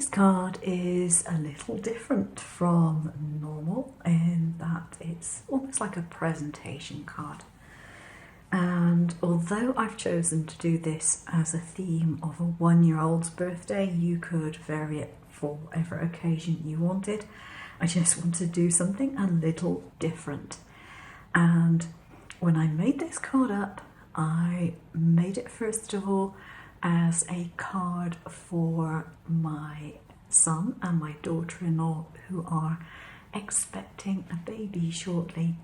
Today's card is a little different from normal in that it's almost like a presentation card. And although I've chosen to do this as a theme of a 1-year-old's birthday, you could vary it for whatever occasion you wanted. I just want to do something a little different. And when I made this card up, I made it first of all as a card for my son and my daughter-in-law who are expecting a baby shortly.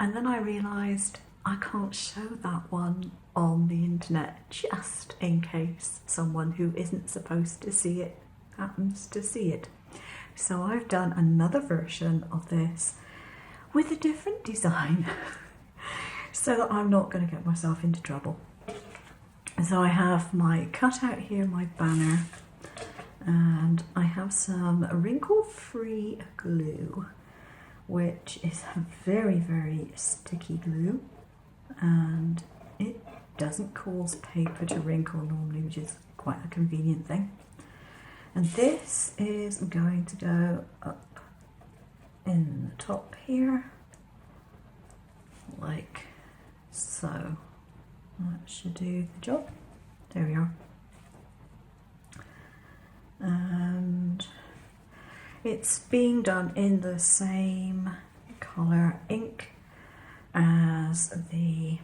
And then I realised I can't show that one on the internet just in case someone who isn't supposed to see it happens to see it. So I've done another version of this with a different design so that I'm not going to get myself into trouble. So I have my cutout here, my banner, and I have some wrinkle-free glue, which is a very, very sticky glue, and it doesn't cause paper to wrinkle normally, which is quite a convenient thing. And this is going to go up in the top here, like so. That should do the job. There we are. And it's being done in the same colour ink as the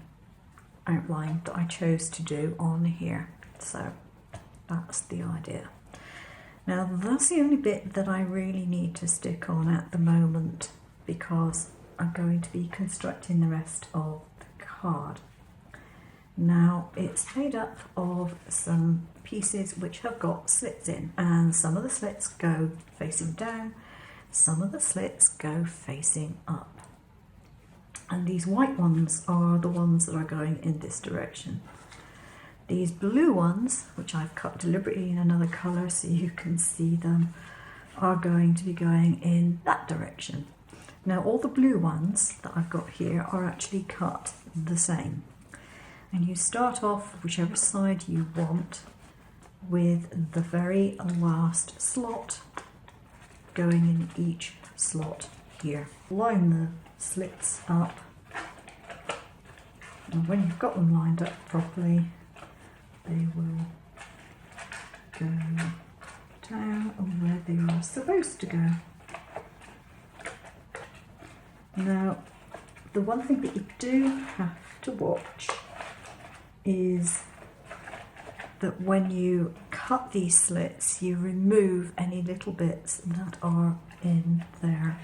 outline that I chose to do on here. So that's the idea. Now that's the only bit that I really need to stick on at the moment because I'm going to be constructing the rest of the card. Now it's made up of some pieces which have got slits in, and some of the slits go facing down, some of the slits go facing up. And these white ones are the ones that are going in this direction. These blue ones, which I've cut deliberately in another colour so you can see them, are going to be going in that direction. Now all the blue ones that I've got here are actually cut the same. And you start off whichever side you want with the very last slot going in each slot here. Line the slits up, and when you've got them lined up properly, they will go down where they are supposed to go. Now, the one thing that you do have to watch is that when you cut these slits, you remove any little bits that are in there.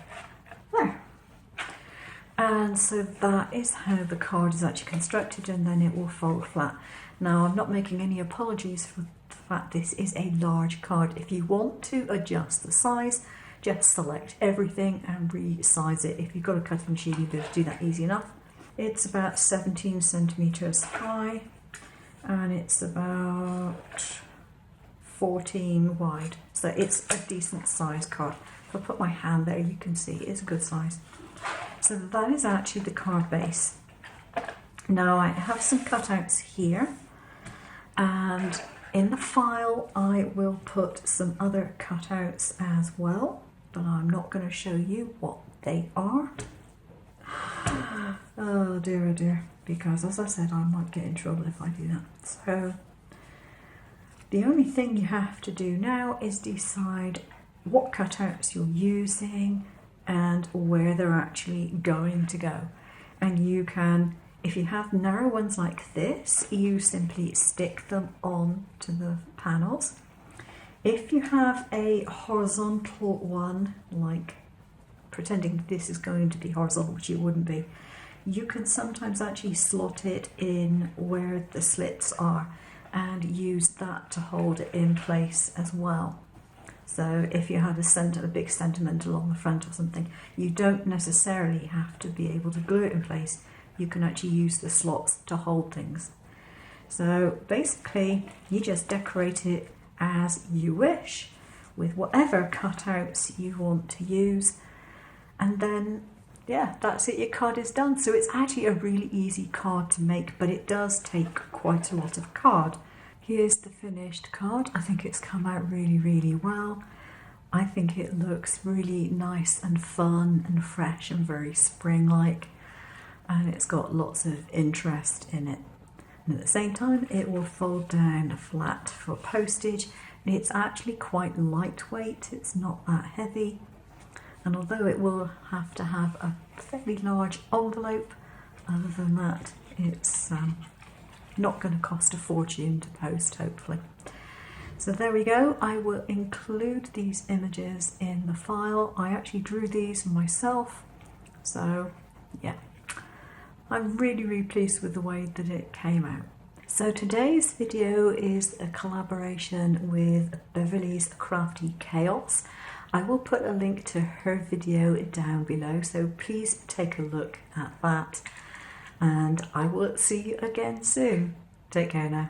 And so that is how the card is actually constructed, and then it will fold flat. Now I'm not making any apologies for the fact this is a large card. If you want to adjust the size, just select everything and resize it. If you've got a cutting machine, you'll be able to do that easy enough. It's about 17 centimetres high and it's about 14 wide. So it's a decent size card. If I put my hand there, you can see it's a good size. So that is actually the card base. Now I have some cutouts here, and in the file I will put some other cutouts as well, but I'm not going to show you what they are. Oh dear, because as I said, I might get in trouble if I do that. So the only thing you have to do now is decide what cutouts you're using and where they're actually going to go. And you can, if you have narrow ones like this, you simply stick them on to the panels. If you have a horizontal one, like pretending this is going to be horizontal, which it wouldn't be, you can sometimes actually slot it in where the slits are and use that to hold it in place as well. So if you have a big sentiment along the front or something, you don't necessarily have to be able to glue it in place. You can actually use the slots to hold things. So basically, you just decorate it as you wish with whatever cutouts you want to use. And then, yeah, that's it, your card is done. So it's actually a really easy card to make, but it does take quite a lot of card. here's the finished card. I think it's come out really well. I think it looks really nice and fun and fresh and very spring-like, and it's got lots of interest in it. And at the same time, it will fold down flat for postage. It's actually quite lightweight, it's not that heavy. And although it will have to have a fairly large envelope, other than that, it's not going to cost a fortune to post, hopefully. So there we go. I will include these images in the file. I actually drew these myself, so yeah. I'm really pleased with the way that it came out. So today's video is a collaboration with Beverly's Crafty Chaos. I will put a link to her video down below, so please take a look at that. And I will see you again soon. Take care now.